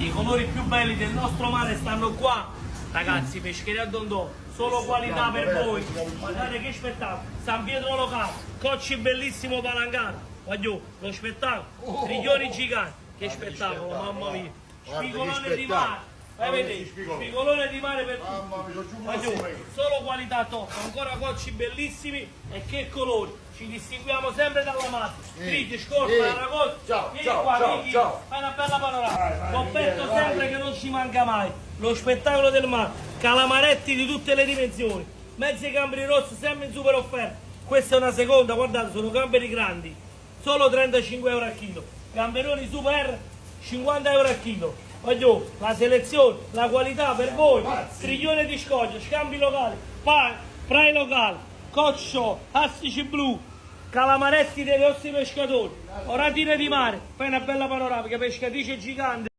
I colori più belli del nostro mare stanno qua, ragazzi. Pescheria Dondò, solo qualità per voi. Guardate che spettacolo, San Pietro Locale, cocci bellissimo palangano, voglio lo spettacolo, triglioni giganti, che spettacolo, mamma mia, spigolone di mare. Vedete, spigolone di mare per tutti. Solo qualità top, ancora cocci bellissimi e che colori. Ci distinguiamo sempre dalla massa. Triti, scorta, aragosta. Vieni qua, Vicky, fai una bella panorama. Coppetto sempre che non ci manca mai. Lo spettacolo del mare. Calamaretti di tutte le dimensioni. Mezzi gamberi rossi sempre in super offerta. Questa è una seconda, guardate, sono gamberi grandi. Solo 35 euro al chilo. Gamberoni super 50 euro al chilo. Voglio la selezione, la qualità per voi, triglione di scoglie, scambi locali, prai locali, coccio, astici blu, calamaretti dei vostri pescatori, oratine di mare, fai una bella panoramica, pescatrice gigante.